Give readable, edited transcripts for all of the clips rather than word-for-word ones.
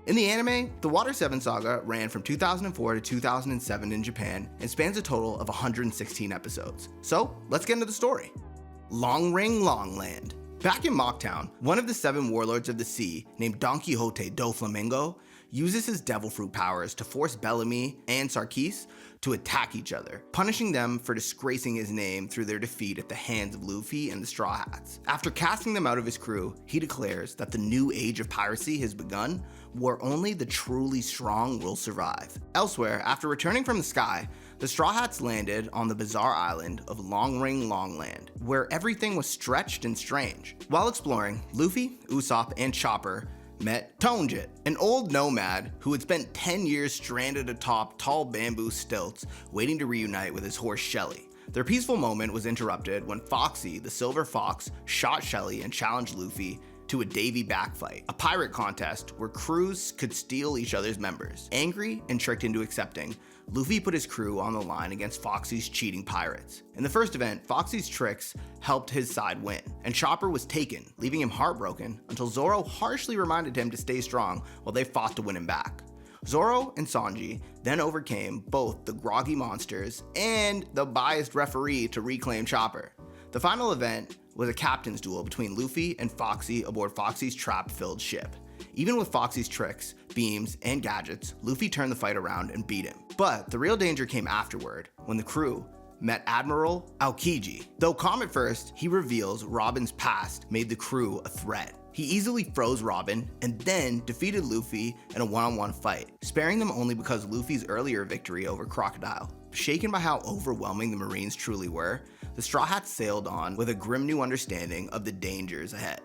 In the anime, the Water 7 saga ran from 2004 to 2007 in Japan and spans a total of 116 episodes. So, let's get into the story. Long Ring Longland. Back in Mocktown, one of the 7 warlords of the sea, named Don Quixote do Flamengo, uses his devil fruit powers to force Bellamy and Sarkis to attack each other, punishing them for disgracing his name through their defeat at the hands of Luffy and the Straw Hats. After casting them out of his crew, he declares that the new age of piracy has begun, where only the truly strong will survive. Elsewhere, after returning from the sky, the Straw Hats landed on the bizarre island of Long Ring Longland, where everything was stretched and strange. While exploring, Luffy, Usopp, and Chopper met Tonjit, an old nomad who had spent 10 years stranded atop tall bamboo stilts waiting to reunite with his horse Shelly. Their peaceful moment was interrupted when Foxy, the Silver Fox, shot Shelly and challenged Luffy to a Davy back fight, a pirate contest where crews could steal each other's members. Angry and tricked into accepting, Luffy put his crew on the line against Foxy's cheating pirates. In the first event, Foxy's tricks helped his side win, and Chopper was taken, leaving him heartbroken until Zoro harshly reminded him to stay strong while they fought to win him back. Zoro and Sanji then overcame both the groggy monsters and the biased referee to reclaim Chopper. The final event was a captain's duel between Luffy and Foxy aboard Foxy's trap-filled ship. Even with Foxy's tricks, beams, and gadgets, Luffy turned the fight around and beat him. But the real danger came afterward, when the crew met Admiral Aokiji. Though calm at first, he reveals Robin's past made the crew a threat. He easily froze Robin and then defeated Luffy in a one-on-one fight, sparing them only because Luffy's earlier victory over Crocodile. Shaken by how overwhelming the Marines truly were, the Straw Hats sailed on with a grim new understanding of the dangers ahead.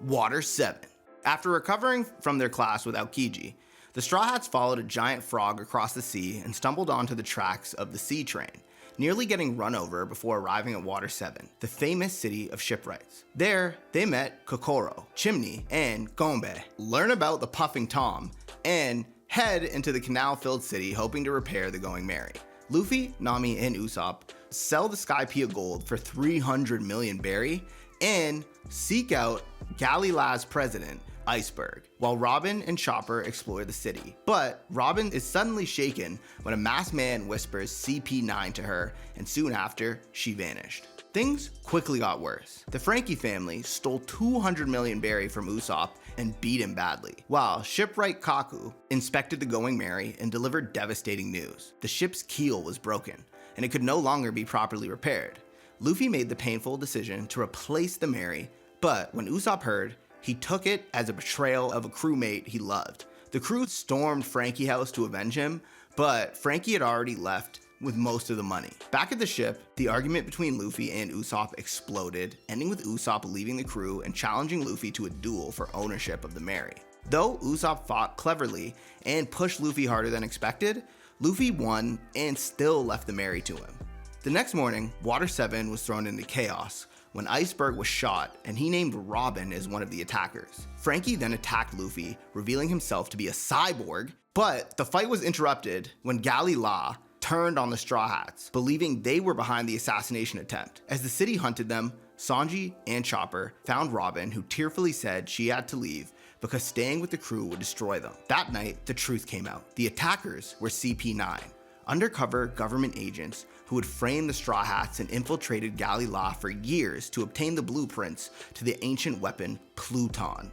Water 7. After recovering from their clash with Aokiji, the Straw Hats followed a giant frog across the sea and stumbled onto the tracks of the sea train, nearly getting run over before arriving at Water 7, the famous city of shipwrights. There, they met Kokoro, Chimney, and Gombe, learn about the Puffing Tom, and head into the canal-filled city hoping to repair the Going Merry. Luffy, Nami, and Usopp sell the Skypiea gold for 300 million berry and seek out Galila's president, Iceberg, while Robin and Chopper explore the city. But Robin is suddenly shaken when a masked man whispers CP9 to her, and soon after, she vanished. Things quickly got worse. The Franky family stole 200 million berry from Usopp and beat him badly, while shipwright Kaku inspected the Going Merry and delivered devastating news. The ship's keel was broken, and it could no longer be properly repaired. Luffy made the painful decision to replace the Merry, but when Usopp heard, he took it as a betrayal of a crewmate he loved. The crew stormed Franky House to avenge him, but Franky had already left with most of the money. Back at the ship, the argument between Luffy and Usopp exploded, ending with Usopp leaving the crew and challenging Luffy to a duel for ownership of the Merry. Though Usopp fought cleverly and pushed Luffy harder than expected, Luffy won and still left the Merry to him. The next morning, Water 7 was thrown into chaos when Iceberg was shot and he named Robin as one of the attackers. Franky then attacked Luffy, revealing himself to be a cyborg, but the fight was interrupted when Galila turned on the Straw Hats, believing they were behind the assassination attempt. As the city hunted them, Sanji and Chopper found Robin, who tearfully said she had to leave because staying with the crew would destroy them. That night, the truth came out. The attackers were CP9, undercover government agents who had framed the Straw Hats and infiltrated Galila for years to obtain the blueprints to the ancient weapon Pluton,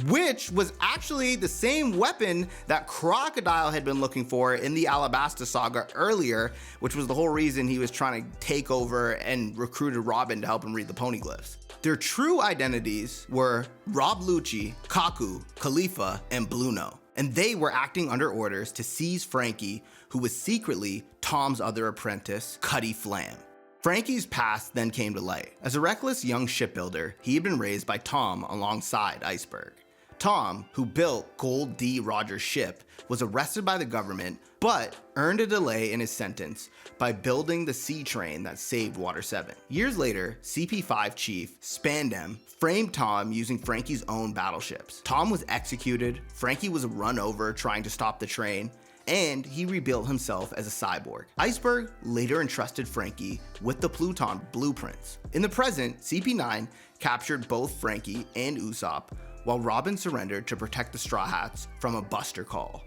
which was actually the same weapon that Crocodile had been looking for in the Alabasta saga earlier, which was the whole reason he was trying to take over and recruited Robin to help him read the poneglyphs. Their true identities were Rob Lucci, Kaku, Khalifa, and Bluno, and they were acting under orders to seize Franky, who was secretly Tom's other apprentice, Cutty Flam. Franky's past then came to light. As a reckless young shipbuilder, he had been raised by Tom alongside Iceberg. Tom, who built Gold D. Rogers' ship, was arrested by the government, but earned a delay in his sentence by building the sea train that saved Water 7. Years later, CP5 chief Spandam framed Tom using Franky's own battleships. Tom was executed, Franky was run over trying to stop the train, and he rebuilt himself as a cyborg. Iceberg later entrusted Franky with the Pluton blueprints. In the present, CP9 captured both Franky and Usopp, while Robin surrendered to protect the Straw Hats from a buster call.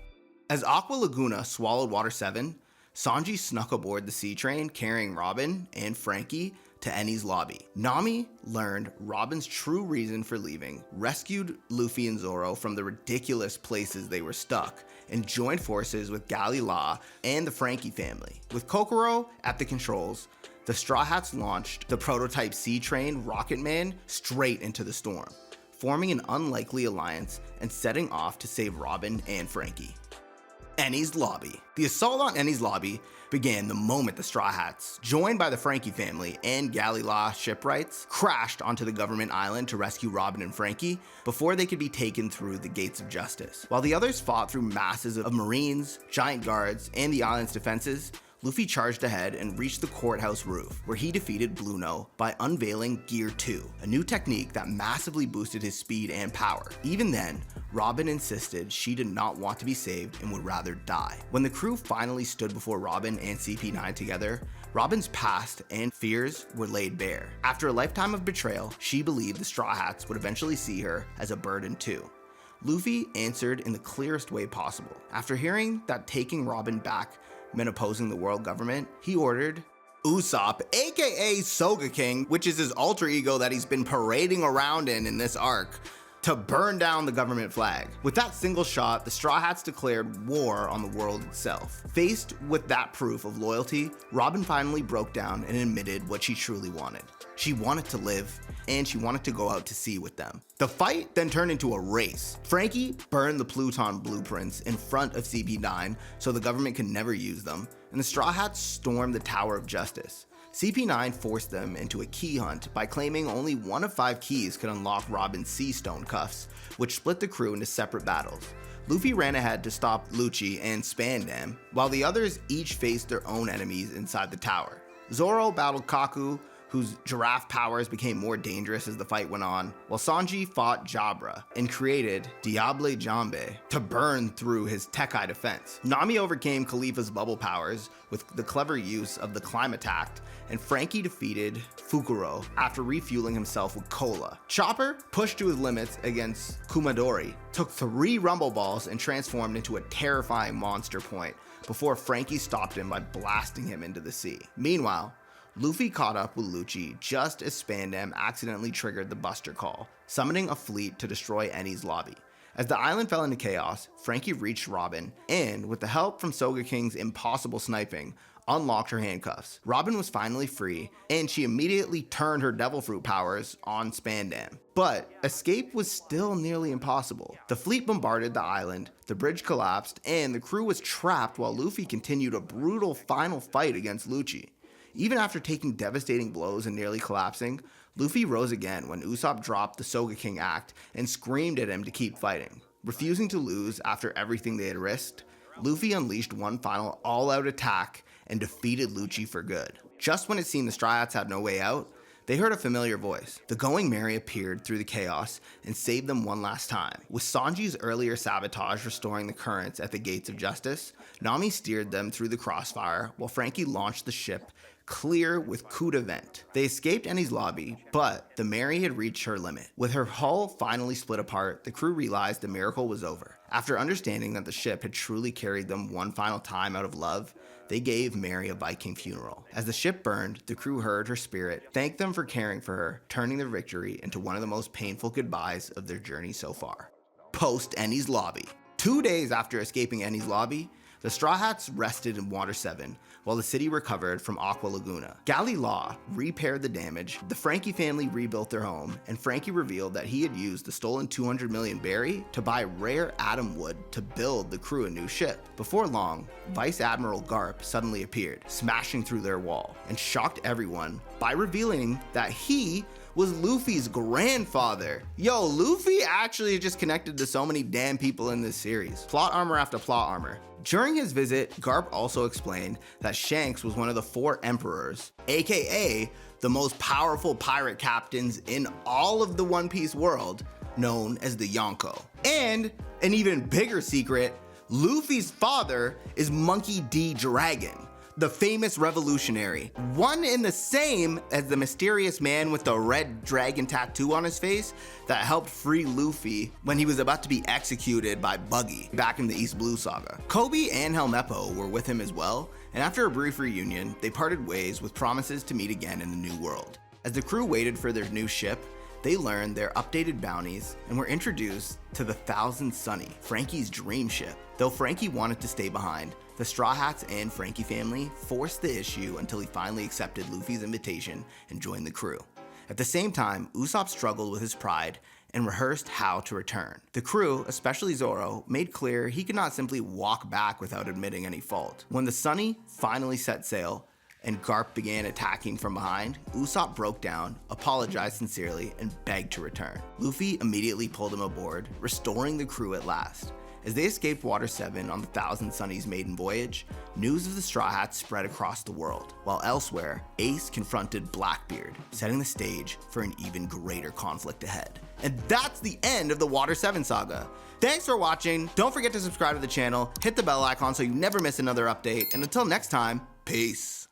As Aqua Laguna swallowed Water 7, Sanji snuck aboard the sea train carrying Robin and Franky to Enies Lobby. Nami learned Robin's true reason for leaving, rescued Luffy and Zoro from the ridiculous places they were stuck, and joined forces with Galila and the Franky family. With Kokoro at the controls, the Straw Hats launched the prototype sea train Rocket Man straight into the storm, forming an unlikely alliance and setting off to save Robin and Franky. Enies Lobby. The assault on Enies Lobby began the moment the Straw Hats, joined by the Franky family and Galila shipwrights, crashed onto the government island to rescue Robin and Franky before they could be taken through the gates of justice. While the others fought through masses of marines, giant guards, and the island's defenses, Luffy charged ahead and reached the courthouse roof, where he defeated Blueno by unveiling Gear 2, a new technique that massively boosted his speed and power. Even then, Robin insisted she did not want to be saved and would rather die. When the crew finally stood before Robin and CP9 together, Robin's past and fears were laid bare. After a lifetime of betrayal, she believed the Straw Hats would eventually see her as a burden too. Luffy answered in the clearest way possible. After hearing that taking Robin back meant opposing the world government, he ordered Usopp, aka Saga King, which is his alter ego that he's been parading around in this arc, to burn down the government flag. With that single shot, the Straw Hats declared war on the world itself. Faced with that proof of loyalty, Robin finally broke down and admitted what she truly wanted. She wanted to live, and she wanted to go out to sea with them. The fight then turned into a race. Franky burned the Pluton blueprints in front of CP9 so the government could never use them, and the Straw Hats stormed the Tower of Justice. CP9 forced them into a key hunt by claiming only one of 5 keys could unlock Robin's Sea Stone cuffs, which split the crew into separate battles. Luffy ran ahead to stop Lucci and Spandam, while the others each faced their own enemies inside the tower. Zoro battled Kaku, whose giraffe powers became more dangerous as the fight went on, while Sanji fought Jabra and created Diable Jambe to burn through his Tekai defense. Nami overcame Khalifa's bubble powers with the clever use of the Climatact, and Franky defeated Fukuro after refueling himself with cola. Chopper pushed to his limits against Kumadori, took 3 Rumble Balls and transformed into a terrifying monster point before Franky stopped him by blasting him into the sea. Meanwhile, Luffy caught up with Lucci just as Spandam accidentally triggered the Buster Call, summoning a fleet to destroy Enies Lobby. As the island fell into chaos, Franky reached Robin and, with the help from Soga King's impossible sniping, unlocked her handcuffs. Robin was finally free, and she immediately turned her Devil Fruit powers on Spandam. But escape was still nearly impossible. The fleet bombarded the island, the bridge collapsed, and the crew was trapped while Luffy continued a brutal final fight against Lucci. Even after taking devastating blows and nearly collapsing, Luffy rose again when Usopp dropped the Soga King act and screamed at him to keep fighting. Refusing to lose after everything they had risked, Luffy unleashed one final all-out attack and defeated Lucci for good. Just when it seemed the Straw Hats had no way out, they heard a familiar voice. The Going Merry appeared through the chaos and saved them one last time. With Sanji's earlier sabotage restoring the currents at the Gates of Justice, Nami steered them through the crossfire while Franky launched the ship clear with coup de vent. They escaped Enies Lobby, but the Mary had reached her limit. With her hull finally split apart, the crew realized the miracle was over. After understanding that the ship had truly carried them one final time out of love, they gave Mary a Viking funeral. As the ship burned, the crew heard her spirit thank them for caring for her, turning their victory into one of the most painful goodbyes of their journey so far. Post-Enies Lobby. 2 days after escaping Enies Lobby, the Straw Hats rested in Water 7, while the city recovered from Aqua Laguna. Galila repaired the damage, the Franky family rebuilt their home, and Franky revealed that he had used the stolen 200 million berry to buy rare atom wood to build the crew a new ship. Before long, Vice Admiral Garp suddenly appeared, smashing through their wall, and shocked everyone by revealing that he was Luffy's grandfather. Yo, Luffy actually just connected to so many damn people in this series. Plot armor after plot armor. During his visit, Garp also explained that Shanks was one of the 4 emperors, aka the most powerful pirate captains in all of the One Piece world, known as the Yonko. And an even bigger secret, Luffy's father is Monkey D. Dragon, the famous revolutionary, one and the same as the mysterious man with the red dragon tattoo on his face that helped free Luffy when he was about to be executed by Buggy back in the East Blue Saga. Kobe and Helmeppo were with him as well, and after a brief reunion, they parted ways with promises to meet again in the New World. As the crew waited for their new ship, they learned their updated bounties and were introduced to the Thousand Sunny, Franky's dream ship. Though Franky wanted to stay behind, the Straw Hats and Franky family forced the issue until he finally accepted Luffy's invitation and joined the crew. At the same time, Usopp struggled with his pride and rehearsed how to return. The crew, especially Zoro, made clear he could not simply walk back without admitting any fault. When the Sunny finally set sail, and Garp began attacking from behind, Usopp broke down, apologized sincerely, and begged to return. Luffy immediately pulled him aboard, restoring the crew at last. As they escaped Water 7 on the Thousand Sunny's maiden voyage, news of the Straw Hats spread across the world, while elsewhere, Ace confronted Blackbeard, setting the stage for an even greater conflict ahead. And that's the end of the Water 7 saga. Thanks for watching, don't forget to subscribe to the channel, hit the bell icon so you never miss another update, and until next time, peace.